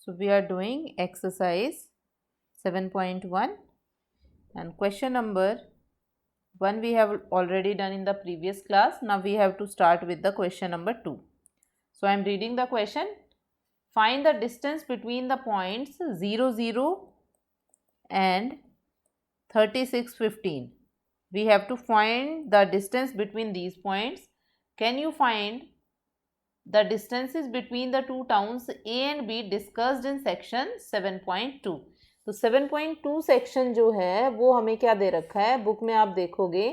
So we are doing exercise 7.1 and question number 1 we have already done in the previous class. Now we have to start with the question number 2. So I am reading the question. Find the distance between the points 0, 0 and 36, 15. We have to find the distance between these points. Can you find the distances between the two towns A and B discussed in section 7.2. तो 7.2 section जो है वो हमें क्या दे रखा है, book में आप देखोगे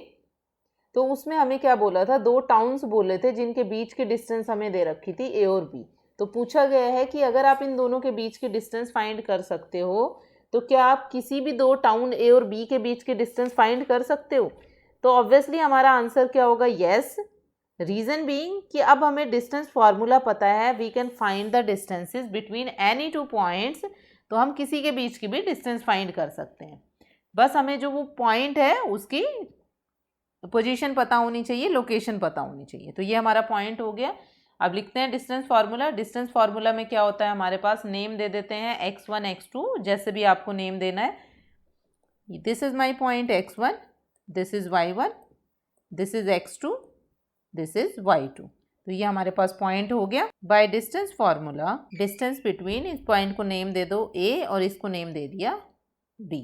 तो उसमें हमें क्या बोला था, दो टाउन्स बोले थे जिनके बीच की डिस्टेंस हमें दे रखी थी A और B. तो पूछा गया है कि अगर आप इन दोनों के बीच की डिस्टेंस फाइंड कर सकते हो तो क्या आप किसी भी दो टाउन A और B के बीच की डिस्टेंस फाइंड कर सकते हो. तो ऑब्वियसली हमारा आंसर क्या होगा, येस. रीजन बीइंग कि अब हमें डिस्टेंस फार्मूला पता है, we can find the distances between any two points. तो हम किसी के बीच की भी डिस्टेंस फाइंड कर सकते हैं, बस हमें जो वो पॉइंट है उसकी पोजीशन पता होनी चाहिए, लोकेशन पता होनी चाहिए. तो ये हमारा पॉइंट हो गया. अब लिखते हैं डिस्टेंस फार्मूला. डिस्टेंस फार्मूला में क्या होता है, हमारे पास नेम दे देते हैं x1 x2, जैसे भी आपको नेम देना है. This is my point x1, this is y1, this is x2, this is y2. तो ये हमारे पास पॉइंट हो गया. By distance formula distance between, इस पॉइंट को नेम दे दो A और इसको नेम दे दिया B.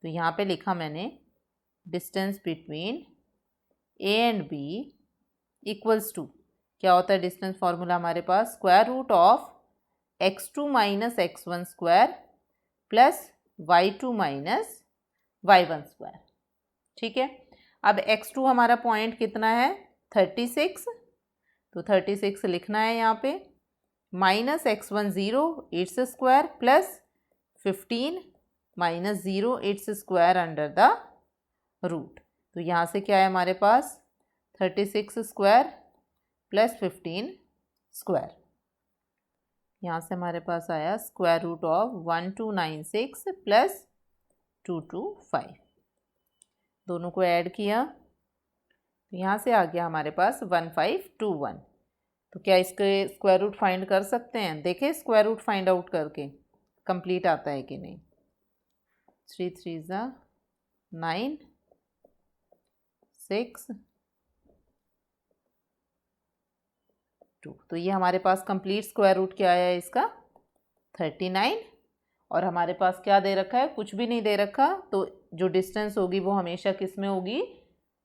तो यहाँ पे लिखा मैंने distance between A and B equals to, क्या होता है डिस्टेंस फार्मूला हमारे पास, square root of x2 minus x1 square plus y2 minus y1 square. ठीक है. अब x2 हमारा पॉइंट कितना है, 36. तो 36 लिखना है यहाँ पे, minus x1 0 it's square plus 15 minus 0 it's square under the root. तो यहाँ से क्या है हमारे पास, 36 स्क्वायर प्लस 15 स्क्वायर. यहाँ से हमारे पास आया स्क्वायर रूट ऑफ 1296 प्लस 225. दोनों को ऐड किया तो यहाँ से आ गया हमारे पास 1521. तो क्या इसके स्क्वायर रूट फाइंड कर सकते हैं, देखें स्क्वायर रूट फाइंड आउट करके कंप्लीट आता है कि नहीं. 3 3 9 6 2. तो ये हमारे पास कंप्लीट स्क्वायर रूट क्या आया है इसका, 39. और हमारे पास क्या दे रखा है, कुछ भी नहीं दे रखा. तो जो डिस्टेंस होगी वो हमेशा किस में होगी,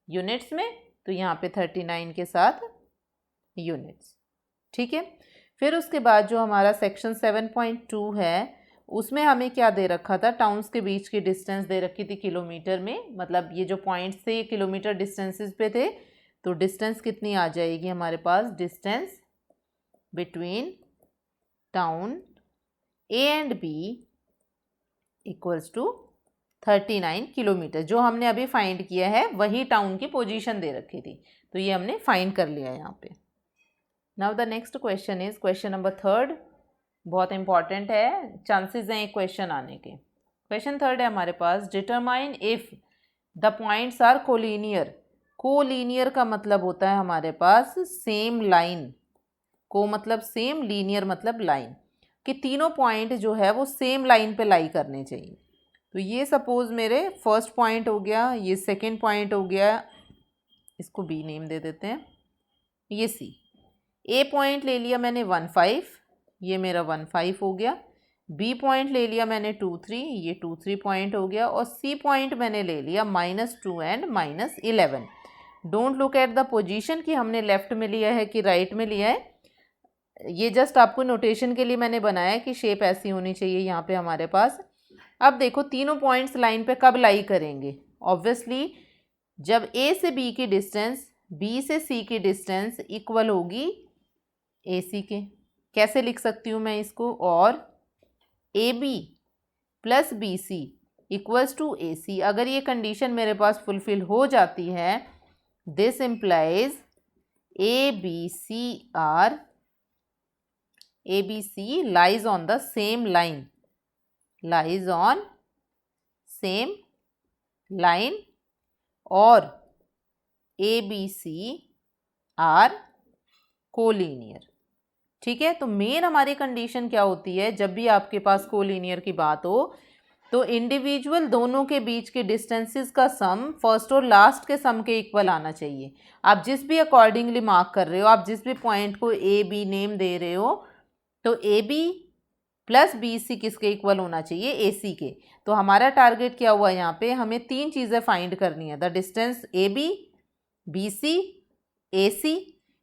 यूनिट्स में. तो यहाँ पे 39 के साथ यूनिट्स. ठीक है. फिर उसके बाद जो हमारा सेक्शन 7.2 है उसमें हमें क्या दे रखा था, टाउन्स के बीच की डिस्टेंस दे रखी थी किलोमीटर में. मतलब ये जो पॉइंट्स थे ये किलोमीटर डिस्टेंसेस पे थे. तो डिस्टेंस कितनी आ जाएगी हमारे पास, distance between town A and B equals to 39 kilometre. जो हमने अभी फाइंड किया है वही टाउन की पोजीशन दे रखी थी. तो ये हमने फाइंड कर लिया यहाँ पे. Now the next question is question number 3. बहुत इंपॉर्टेंट है, चांसेस हैं एक क्वेश्चन आने के. क्वेश्चन 3 है हमारे पास, determine if the points are collinear. Collinear का मतलब होता है हमारे पास सेम लाइन. को मतलब सेम, लीनियर मतलब लाइन, कि तीनों पॉइंट जो है वो सेम लाइन पे लाई करने चाहिए. तो ये सपोज मेरे फर्स्ट पॉइंट हो गया, ये सेकंड पॉइंट हो गया, इसको B नेम दे देते हैं, ये C. A पॉइंट ले लिया मैंने 1 5, ये मेरा 1 5 हो गया. B पॉइंट ले लिया मैंने 2 3, ये 2 3 पॉइंट हो गया. और C पॉइंट मैंने ले लिया -2 and -11. Don't look at the position कि हमने लेफ्ट में लिया है कि राइट में लिया है. ये जस्ट आपको नोटेशन के लिए मैंने बनाया कि शेप ऐसी होनी चाहिए यहाँ पे हमारे पास. अब देखो तीनों पॉइंट्स लाइन पे कब लाई करेंगे, ऑब्वियसली जब A से B की डिस्टेंस B से C की डिस्टेंस इक्वल होगी AC के. कैसे लिख सकती हूँ मैं इसको, और AB plus BC equals to AC. अगर ये कंडीशन मेरे पास फुलफिल हो जाती है, this implies ABC lies on the same line, lies on same line, और ABC are कोलिनियर. ठीक है। तो मेन हमारी कंडीशन क्या होती है, जब भी आपके पास कोलिनियर की बात हो तो इंडिविजुअल दोनों के बीच के डिस्टेंसेस का सम फर्स्ट और लास्ट के सम के इक्वल आना चाहिए। आप जिस भी अकॉर्डिंगली मार्क कर रहे हो, आप जिस भी पॉइंट को ए बी नेम दे रहे हो, तो A B plus B C किसके इक्वल होना चाहिए, ए सी के। तो हमारा टारगेट क्या हुआ यहाँ पे, हमें तीन चीज़ें फाइंड करनी है, the distance A B C A C,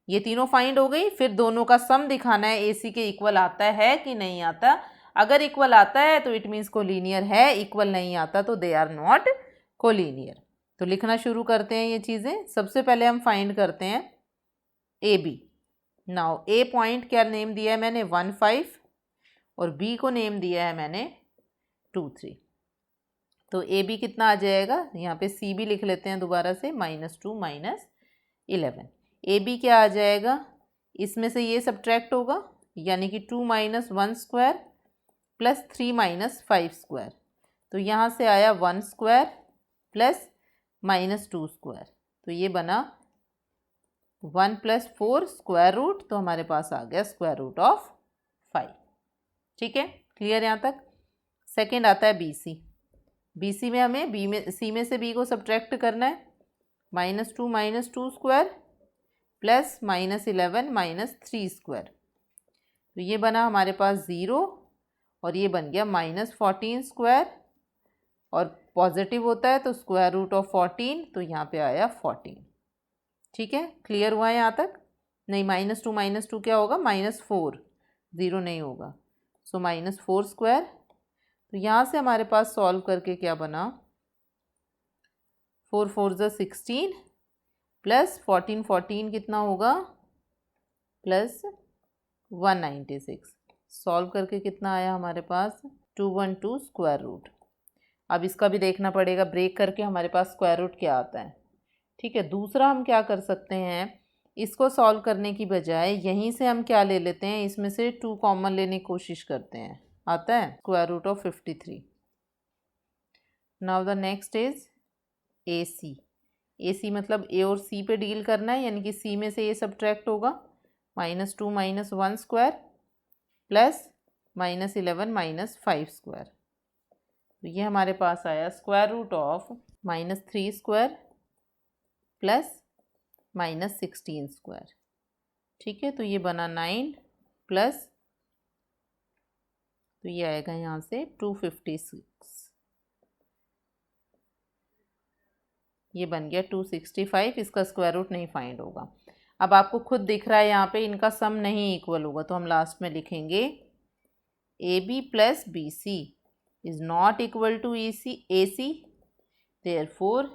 ये तीनों फाइंड हो गई। फिर दोनों का सम दिखाना है ए सी के इक्वल आता है कि नहीं आता। अगर इक्वल आता है तो इट मीन्स कोलिनियर है, इक्वल नहीं आता तो दे आर नॉट कोलिनियर। तो लिखना शुरू करते हैं ये चीज़ें। सबसे पहले हम फाइंड करते हैं A B. Now A point क्या नेम दिया है मैंने 1 5 और बी को नेम दिया है मैंने 2 3। तो ए बी कितना आ जाएगा, यहाँ पे सी भी लिख लेते हैं दोबारा से, -2 -11। ए बी क्या आ जाएगा, इसमें से ये सब्ट्रैक्ट होगा, यानी कि 2 - 1 स्क्वायर प्लस 3 - 5 स्क्वायर। तो यहाँ से आया 1 स्क्वायर प्लस -2 स्क्वायर। तो ये बना 1 + 4 स्क्वायर रूट, तो हमारे पास आ गया स्क्वायर रूट ऑफ 5। ठीक है, क्लियर यहाँ तक। सेकंड आता है बी सी। बी सी में हमें सी में से बी को सब्ट्रैक्ट करना है, -2 - 2 स्क्वायर प्लस -11 - 3 स्क्वायर। तो ये बना हमारे पास 0 और ये बन गया -14 स्क्वायर, और पॉजिटिव होता है तो स्क्वायर रूट ऑफ 14, तो यहाँ पे आया 14। ठीक है, क्लियर हुआ है यहाँ तक। नहीं, -2 - 2 क्या होगा, -4, 0 नहीं होगा, सो -4 स्क्वायर। तो यहाँ से हमारे पास सॉल्व करके क्या बना, 4 4 = 16 प्लस 14 14 कितना होगा, प्लस 196। सॉल्व करके कितना आया हमारे पास, 212 स्क्वायर रूट। अब इसका भी देखना पड़ेगा ब्रेक करके हमारे पास स्क्वायर रूट क्या आता है। ठीक है, दूसरा हम क्या कर सकते हैं, इसको सॉल्व करने की बजाय यहीं से हम क्या ले लेते हैं, इसमें से 2 कॉमन लेने की कोशिश करते हैं, आता है square root of 53। Now the next is A C. A C मतलब ए और सी पे डील करना है, यानी कि सी में से ये सब्ट्रैक्ट होगा, -2 - 1 स्क्वायर प्लस -11 - 5 स्क्वायर। तो ये हमारे पास आया square root of -3 square plus -16 square. ठीक है, तो ये बना 9 प्लस, तो ये आएगा यहाँ से 256, ये बन गया 265। इसका स्क्वायर रूट नहीं फाइंड होगा। अब आपको खुद दिख रहा है यहाँ पे इनका सम नहीं इक्वल होगा, तो हम लास्ट में लिखेंगे A B plus B C is not equal to A C, therefore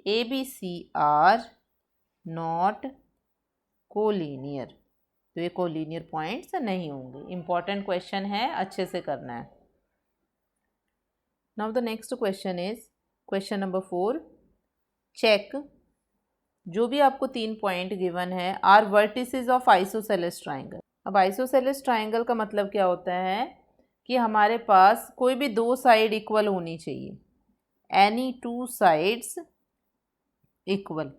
A B C are not collinear. तो ये कोलिनियर पॉइंट्स नहीं होंगे। इंपॉर्टेंट क्वेश्चन है, अच्छे से करना है। Now the next question is question number 4। Check, जो भी आपको 3 पॉइंट गिवन है are vertices of isosceles triangle. अब आइसोसेलेस ट्राइंगल का मतलब क्या होता है कि हमारे पास कोई भी 2 साइड इक्वल होनी चाहिए, एनी 2 साइड्स इक्वल।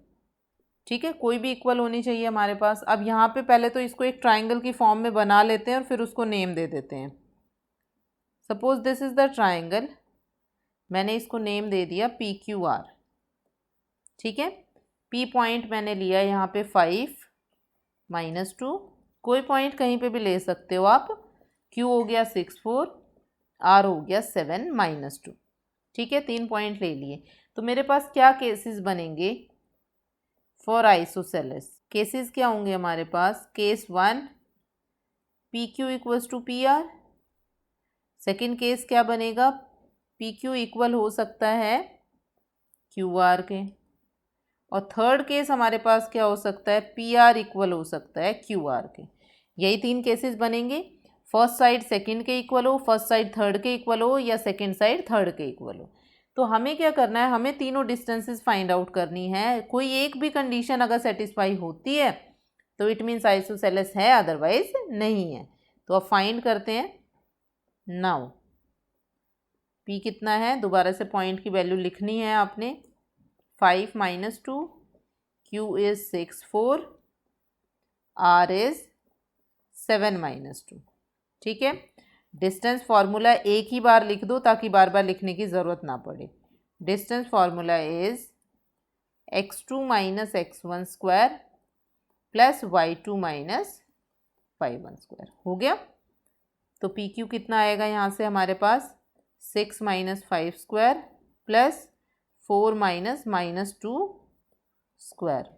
ठीक है, कोई भी इक्वल होनी चाहिए हमारे पास। अब यहाँ पे पहले तो इसको एक ट्राइंगल की फॉर्म में बना लेते हैं और फिर उसको नेम दे देते हैं। Suppose this is the triangle, मैंने इसको नेम दे दिया PQR। ठीक है, P पॉइंट मैंने लिया यहाँ पे 5 -2, कोई पॉइंट कहीं पे भी ले सकते हो आप। Q हो गया 6 4, R हो गया 7 -2। ठीक है, 3 पॉइंट ले लिए। तो मेरे पास क्या केसेस बनेंगे फॉर आइसोसेलेस। केसेस क्या होंगे हमारे पास, case 1 PQ = PR। Second case क्या बनेगा, PQ इक्वल हो सकता है QR के। और थर्ड केस हमारे पास क्या हो सकता है, PR इक्वल हो सकता है QR के। यही 3 केसेस बनेंगे। फर्स्ट साइड सेकंड के इक्वल हो, फर्स्ट साइड थर्ड के इक्वल हो, या सेकंड साइड थर्ड के इक्वल हो। तो हमें क्या करना है, हमें तीनों डिस्टेंसेस फाइंड आउट करनी है। कोई एक भी कंडीशन अगर सेटिस्फाई होती है तो इट मीन्स आइसोसेलेस है, अदरवाइज नहीं है। तो अब फाइंड करते हैं। नाउ P कितना है, दोबारा से पॉइंट की वैल्यू लिखनी है आपने, 5 -2, Q is 6 4, R is 7 minus 2। ठीक है, डिस्टेंस फार्मूला एक ही बार लिख दो ताकि बार बार लिखने की ज़रूरत ना पड़े। Distance formula is x2 minus x1 square plus y2 minus y1 square. हो गया। तो पी क्यू कितना आएगा यहाँ से हमारे पास 6 minus 5 square plus 4 minus 2 square,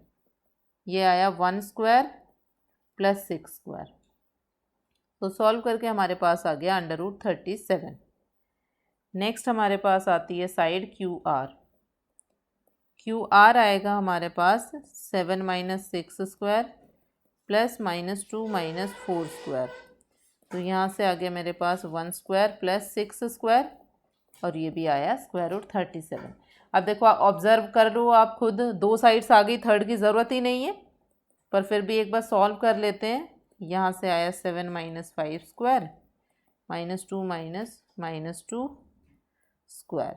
ये आया 1 स्क्वायर प्लस 6 स्क्वायर। तो सॉल्व करके हमारे पास आ गया √37। नेक्स्ट हमारे पास आती है side Q R. Q R आएगा हमारे पास 7 minus 6 square plus -2 minus 4 square. तो यहाँ से आ गया मेरे पास 1 स्क्वायर प्लस 6 स्क्वायर और ये भी आया √37। अब देखो आप ऑब्जर्व कर लो आप खुद, दो साइड्स आ गई, थर्ड की ज़रूरत ही नहीं है, पर फिर भी एक बार सॉल्व कर लेते हैं। यहाँ से आया 7 माइनस 5 स्क्वायर -2 माइनस 2 स्क्वायर,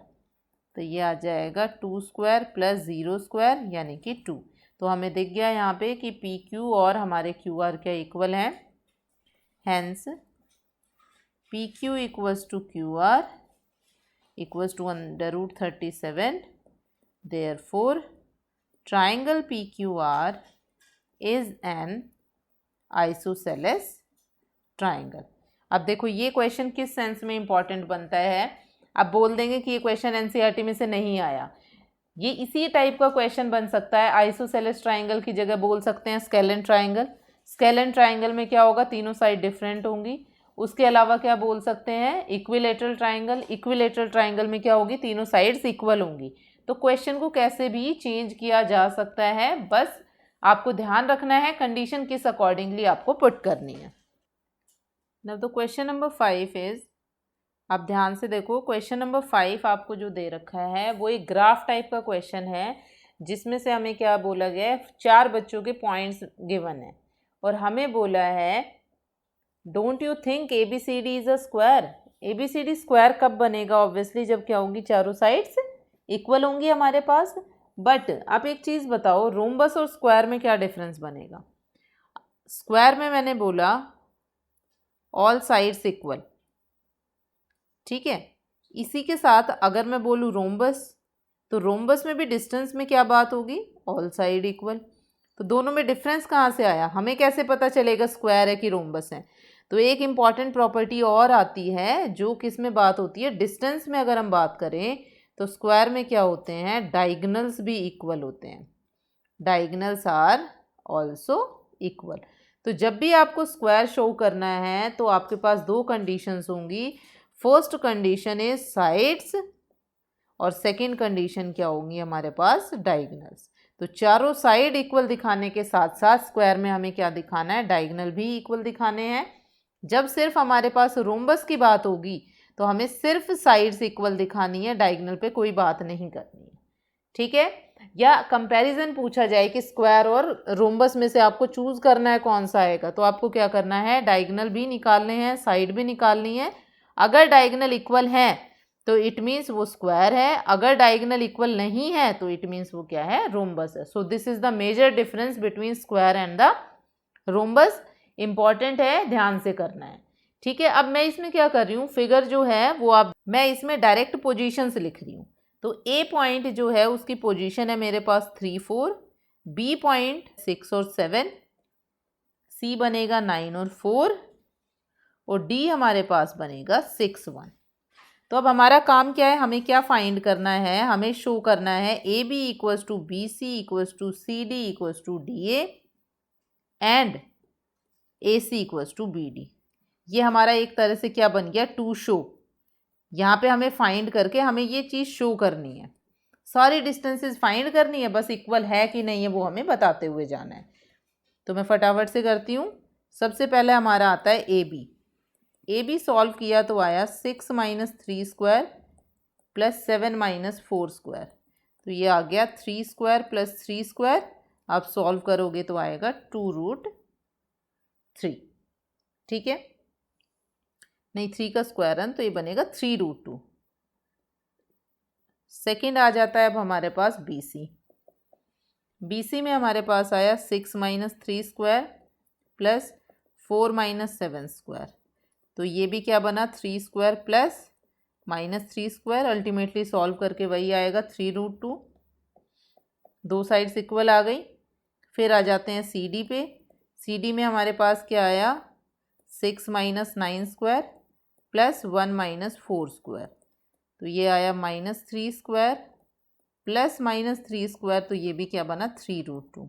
तो ये आ जाएगा 2 स्क्वायर प्लस 0 स्क्वायर यानी कि 2। तो हमें दिख गया यहाँ पे कि पी क्यू और हमारे क्यू आर क्या इक्वल हैं। Hence P Q equals to Q R equals to √37। Therefore triangle P Q R is an isosceles triangle. अब देखो ये क्वेश्चन किस सेंस में इंपॉर्टेंट बनता है। अब बोल देंगे कि ये क्वेश्चन एनसीईआरटी में से नहीं आया, ये इसी टाइप का क्वेश्चन बन सकता है। आइसोसेलेस ट्राइंगल की जगह बोल सकते हैं स्केलन ट्राइंगल। स्केलन ट्राइंगल में क्या होगा, तीनों साइड डिफरेंट होंगी। उसके अलावा क्या बोल सकते हैं, इक्विलेटरल ट्राइंगल। इक्विलेटरल ट्राइंगल में क्या होगी, तीनों साइड्स इक्वल होंगी। तो क्वेश्चन को कैसे भी चेंज किया जा सकता है, बस आपको ध्यान रखना है कंडीशन किस अकॉर्डिंगली आपको पुट करनी है। Now the question number 5 is, आप ध्यान से देखो, क्वेश्चन नंबर 5 आपको जो दे रखा है वो एक ग्राफ टाइप का क्वेश्चन है, जिसमें से हमें क्या बोला गया है, 4 बच्चों के पॉइंट्स गिवन है और हमें बोला है don't you think ABCD is a square. ABCD square कब बनेगा, ऑब्वियसली जब क्या होंगी, चारों साइड्स इक्वल होंगी हमारे पास। बट आप एक चीज़ बताओ, रोम्बस और स्क्वायर में क्या डिफरेंस बनेगा। स्क्वायर में मैंने बोला ऑल साइड्स इक्वल, ठीक है। इसी के साथ अगर मैं बोलूँ रोम्बस, तो रोम्बस में भी डिस्टेंस में क्या बात होगी, ऑल साइड इक्वल। तो दोनों में डिफरेंस कहाँ से आया, हमें कैसे पता चलेगा स्क्वायर है कि रोम्बस है। तो एक इम्पॉर्टेंट प्रॉपर्टी और आती है जो किस में बात होती है, डिस्टेंस में अगर हम बात करें तो स्क्वायर में क्या होते हैं, डायगोनल्स भी इक्वल होते हैं। Diagonals are also equal. तो जब भी आपको स्क्वायर शो करना है तो आपके पास दो कंडीशंस होंगी। फर्स्ट कंडीशन इज साइड्स और सेकंड कंडीशन क्या होंगी हमारे पास, डायगोनल्स। तो चारों साइड इक्वल दिखाने के साथ साथ स्क्वायर में हमें क्या दिखाना है, डायगोनल भी इक्वल दिखाने हैं। जब सिर्फ हमारे पास रोम्बस की बात होगी तो हमें सिर्फ साइड्स इक्वल दिखानी है, डायगोनल पे कोई बात नहीं करनी है, ठीक है। या कंपैरिजन पूछा जाए कि स्क्वायर और रोम्बस में से आपको चूज करना है कौन सा आएगा, तो आपको क्या करना है, डायगोनल भी निकालने हैं, साइड भी निकालनी है। अगर डायगोनल इक्वल है तो इट मीन्स वो स्क्वायर है, अगर डायगोनल इक्वल नहीं है तो इट मीन्स वो क्या है, रोम्बस है। So this is the major difference between square and the rhombus. Important है, ध्यान से करना है, ठीक है। अब मैं इसमें क्या कर रही हूँ, फिगर जो है वो अब मैं इसमें डायरेक्ट पोजीशंस लिख रही हूँ। तो ए पॉइंट जो है उसकी पोजीशन है मेरे पास 3 4, बी पॉइंट 6 और 7, सी बनेगा 9 और 4 और डी हमारे पास बनेगा 6 1। तो अब हमारा काम क्या है, हमें क्या फाइंड करना है, हमें शो करना है A B equals to B C equals to C D equals to D A and A C equals to B D. ये हमारा एक तरह से क्या बन गया, टू शो। यहाँ पे हमें फाइंड करके हमें ये चीज़ शो करनी है, सारी डिस्टेंसेस फाइंड करनी है, बस इक्वल है कि नहीं है वो हमें बताते हुए जाना है। तो मैं फटाफट से करती हूँ। सबसे पहले हमारा आता है A B. A B solve किया तो आया 6 minus 3 square plus 7 minus 4 square. तो ये आ गया 3 स्क्वायर प्लस 3 स्क्वायर। आप सॉल्व करोगे तो आएगा 2√3, ठीक है। नहीं, 3 का स्क्वायर है तो ये बनेगा 3√2। सेकेंड आ जाता है अब हमारे पास बी सी। बी सी में हमारे पास आया 6 minus 3 square plus 4 minus 7 square, तो ये भी क्या बना 3 square plus minus 3 square, ultimately solve करके वही आएगा 3√2। दो साइड्स इक्वल आ गई। फिर आ जाते हैं सी डी पे। सी डी में हमारे पास क्या आया 6 minus 9 square plus 1 minus 4 square, तो ये आया minus 3 square plus minus 3 square, तो ये भी क्या बना 3√2।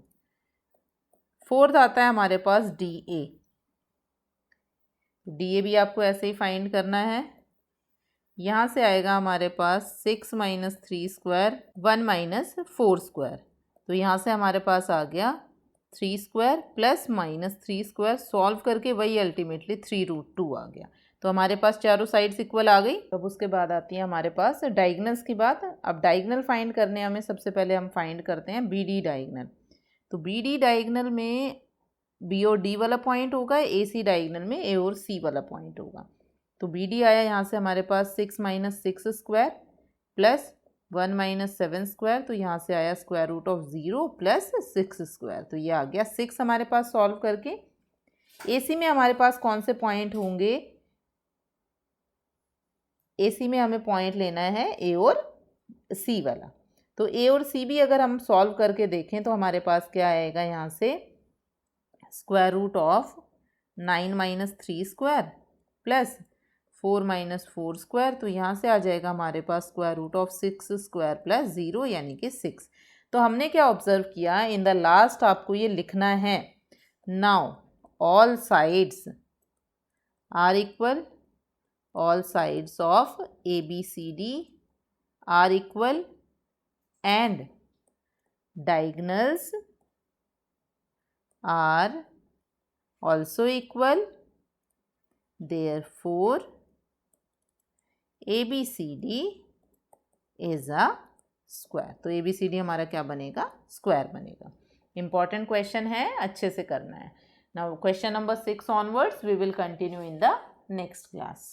फोर्थ आता है हमारे पास डी ए। डी ए भी आपको ऐसे ही फाइंड करना है। यहाँ से आएगा हमारे पास 6 माइनस 3 स्क्वायर 1 माइनस 4 स्क्वायर, तो यहाँ से हमारे पास आ गया 3 square plus minus 3 square, solve करके वही अल्टीमेटली 3√2 आ गया। तो हमारे पास चारों साइड्स इक्वल आ गई। अब उसके बाद आती है हमारे पास डायगनल्स की बात। अब डायगनल फाइंड करने हमें सबसे पहले हम फाइंड करते हैं बी डी डायगनल। तो बी डी डायगनल में बी और डी वाला पॉइंट होगा, ए सी डायगनल में ए और सी वाला पॉइंट होगा। तो बी डी आया यहाँ से हमारे पास 6 minus 6 square plus 1 minus 7 square, तो यहाँ से आया square root of 0 plus 6 square, तो ये आ गया 6 हमारे पास सॉल्व करके। ए सी में हमारे पास कौन से पॉइंट होंगे, ए सी में हमें पॉइंट लेना है ए और सी वाला। तो ए और सी भी अगर हम सॉल्व करके देखें तो हमारे पास क्या आएगा यहाँ से square root of 9 minus 3 square plus 4 minus 4 square, तो यहाँ से आ जाएगा हमारे पास square root of 6 square plus 0 यानी कि 6। तो हमने क्या ऑब्जर्व किया, इन द लास्ट आपको ये लिखना है now all sides are equal, all sides of ABCD are equal and diagonals are also equal, therefore ABCD is a square। तो ABCD हमारा क्या बनेगा, स्क्वायर बनेगा। इंपॉर्टेंट क्वेश्चन है, अच्छे से करना है। Now question number 6 onwards we will continue in the next class.